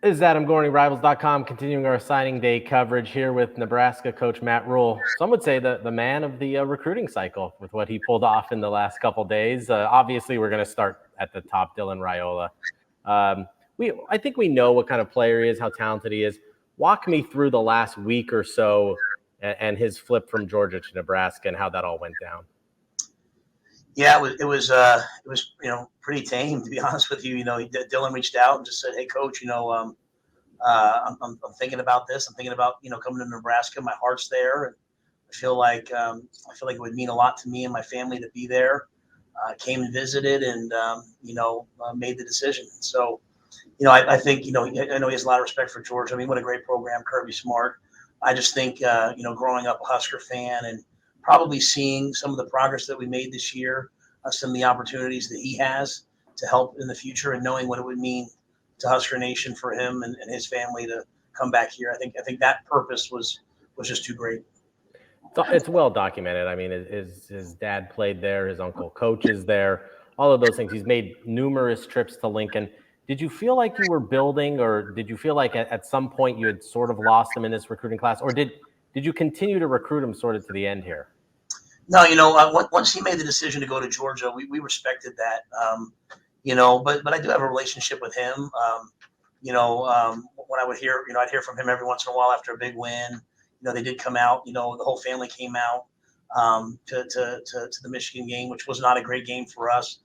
This is Adam Gorney, Rivals.com, continuing our signing day coverage here with Nebraska coach Matt Rhule. Some would say the man of the recruiting cycle with what he pulled off in the last couple days. Obviously, we're going to start at the top, Dylan Raiola. I think we know what kind of player he is, how talented he is. Walk me through the last week or so and his flip from Georgia to Nebraska and how that all went down. Yeah, it was pretty tame, to be honest with you. Dylan reached out and just said, "Hey, coach, I'm thinking about this. I'm thinking about coming to Nebraska. My heart's there, and I feel like it would mean a lot to me and my family to be there." Came and visited, and made the decision. So, I think I know he has a lot of respect for Georgia. I mean, what a great program, Kirby Smart. I just think growing up a Husker fan and probably seeing some of the progress that we made this year, some of the opportunities that he has to help in the future, and knowing what it would mean to Husker Nation for him and his family to come back here. I think that purpose was just too great. It's well documented. I mean, his dad played there, his uncle coaches there, all of those things. He's made numerous trips to Lincoln. Did you feel like you were building, or did you feel like at some point you had sort of lost him in this recruiting class, or did you continue to recruit him sort of to the end here? No, once he made the decision to go to Georgia, we respected that. But I do have a relationship with him. When I would hear, I'd hear from him every once in a while after a big win. They did come out. The whole family came out to the Michigan game, which was not a great game for us.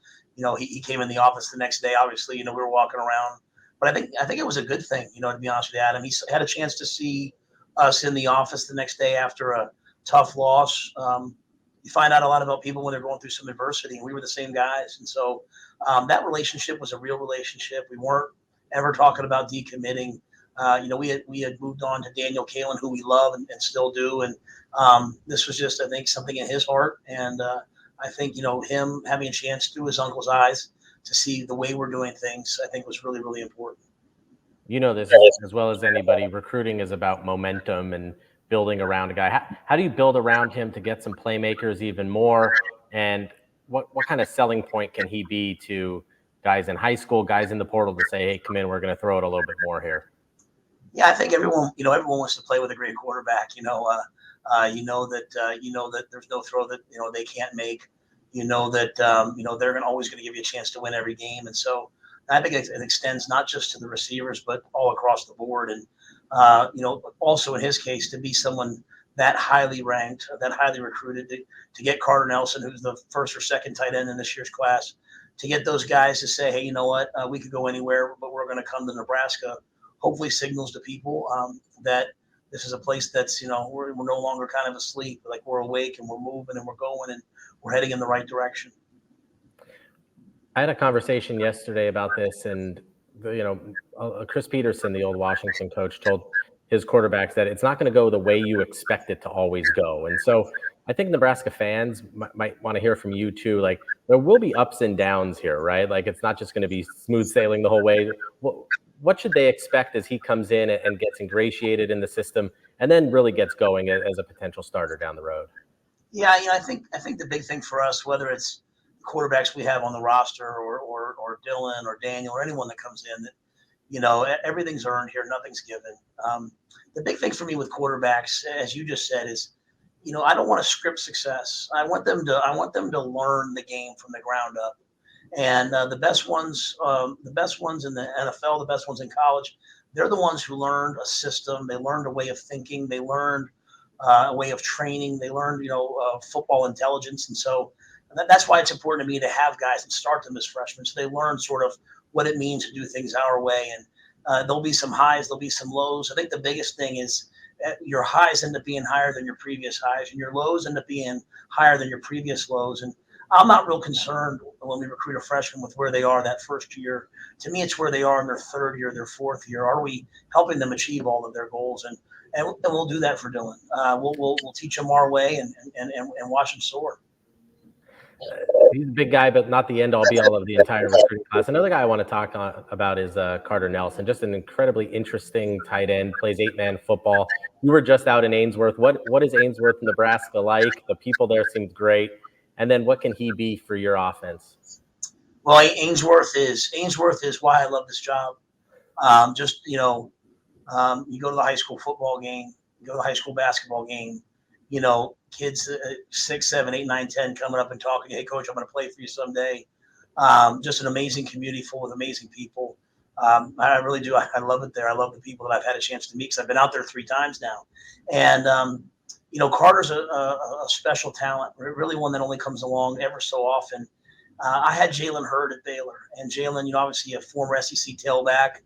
He came in the office the next day. Obviously, we were walking around, but I think it was a good thing. To be honest with you, Adam, he had a chance to see us in the office the next day after a tough loss. You find out a lot about people when they're going through some adversity, and we were the same guys. And so that relationship was a real relationship. We weren't ever talking about decommitting. We had moved on to Daniel Kalen, who we love and still do, and this was just, I think, something in his heart. And I think him having a chance through his uncle's eyes to see the way we're doing things, I think was really, really important. This as well as anybody. Recruiting is about momentum and building around a guy. How do you build around him to get some playmakers even more? And what kind of selling point can he be to guys in high school, guys in the portal to say, hey, come in, we're going to throw it a little bit more here? Yeah, I think everyone wants to play with a great quarterback. That there's no throw that they can't make. They're always going to give you a chance to win every game, and so I think it extends not just to the receivers but all across the board. And also in his case, to be someone that highly ranked, that highly recruited, to get Carter Nelson, who's the first or second tight end in this year's class, to get those guys to say, hey, you know what, we could go anywhere, but we're going to come to Nebraska. Hopefully signals to people that this is a place that's, we're no longer kind of asleep, like we're awake and we're moving and we're going and we're heading in the right direction. I had a conversation yesterday about this, and Chris Peterson, the old Washington coach, told his quarterbacks that it's not going to go the way you expect it to always go. And so I think Nebraska fans might want to hear from you too. Like, there will be ups and downs here, right? Like, it's not just going to be smooth sailing the whole way. What should they expect as he comes in and gets ingratiated in the system and then really gets going as a potential starter down the road? Yeah, I think the big thing for us, whether it's quarterbacks we have on the roster or Dylan or Daniel or anyone that comes in, that everything's earned here, nothing's given. The big thing for me with quarterbacks, as you just said, is I don't want to script success. I want them to learn the game from the ground up. And the best ones in the NFL, the best ones in college, they're the ones who learned a system. They learned a way of thinking. They learned a way of training. They learned, football intelligence. And so that's why it's important to me to have guys and start them as freshmen, so they learn sort of what it means to do things our way. And there'll be some highs, there'll be some lows. I think the biggest thing is your highs end up being higher than your previous highs, and your lows end up being higher than your previous lows. And I'm not real concerned when we recruit a freshman with where they are that first year. To me, it's where they are in their third year, their fourth year. Are we helping them achieve all of their goals? And we'll do that for Dylan. We'll teach him our way and watch him soar. He's a big guy, but not the end-all, be-all of the entire recruiting class. Another guy I want to talk about is Carter Nelson. Just an incredibly interesting tight end, plays 8-man football. You were just out in Ainsworth. What is Ainsworth, Nebraska like? The people there seemed great. And then what can he be for your offense? Well, Ainsworth is why I love this job. Just, you go to the high school football game, you go to the high school basketball game, kids 6, 7, 8, 9, 10 coming up and talking, hey, coach, I'm going to play for you someday. Just an amazing community full of amazing people. I really do. I love it there. I love the people that I've had a chance to meet because I've been out there 3 times now. And, Carter's a special talent, really one that only comes along ever so often. I had Jalen Hurd at Baylor, and Jalen, obviously a former SEC tailback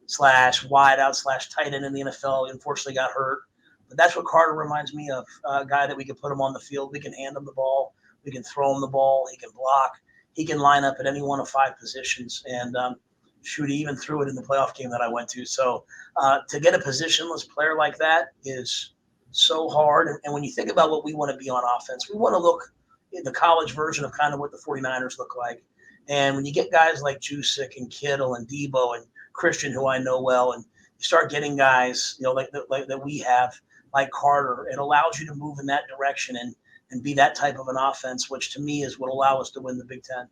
slash wideout slash tight end in the NFL. Unfortunately, got hurt, but that's what Carter reminds me of. A guy that we can put him on the field, we can hand him the ball, we can throw him the ball, he can block, he can line up at any one of 5 positions, and shoot, he even threw it in the playoff game that I went to. So to get a positionless player like that is so hard. And when you think about what we want to be on offense, we want to look in the college version of kind of what the 49ers look like. And when you get guys like Jusic and Kittle and Debo and Christian, who I know well, and you start getting guys, like that we have, like Carter, it allows you to move in that direction and be that type of an offense, which to me is what allow us to win the Big Ten.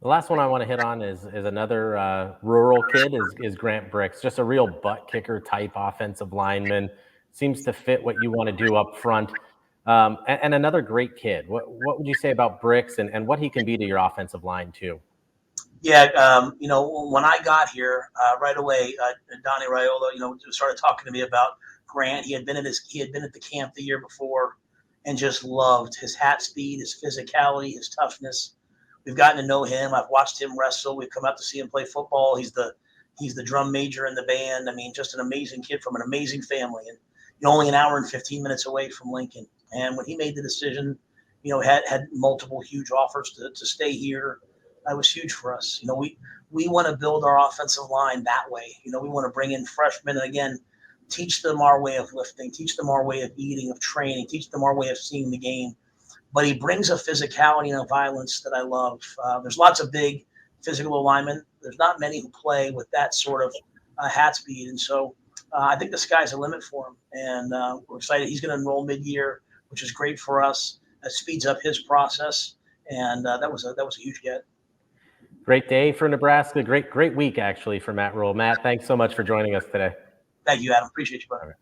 The last one I want to hit on is another rural kid is Grant Bricks, just a real butt kicker type offensive lineman. Seems to fit what you want to do up front. And another great kid. What would you say about Bricks and what he can be to your offensive line too? Yeah, when I got here, right away, Donnie Raiola, started talking to me about Grant. He had been at the camp the year before, and just loved his hat speed, his physicality, his toughness. We've gotten to know him. I've watched him wrestle. We've come out to see him play football. He's the drum major in the band. I mean, just an amazing kid from an amazing family, and only an hour and 15 minutes away from Lincoln. And when he made the decision, had multiple huge offers to stay here. That was huge for us. We want to build our offensive line that way. We want to bring in freshmen and again, teach them our way of lifting, teach them our way of eating, of training, teach them our way of seeing the game. But he brings a physicality and a violence that I love. There's lots of big physical alignment. There's not many who play with that sort of hat speed. And so I think the sky's the limit for him. And we're excited. He's going to enroll mid-year, which is great for us. That speeds up his process. And that was a huge get. Great day for Nebraska. Great week, actually, for Matt Rhule. Matt, thanks so much for joining us today. Thank you, Adam. Appreciate you, buddy.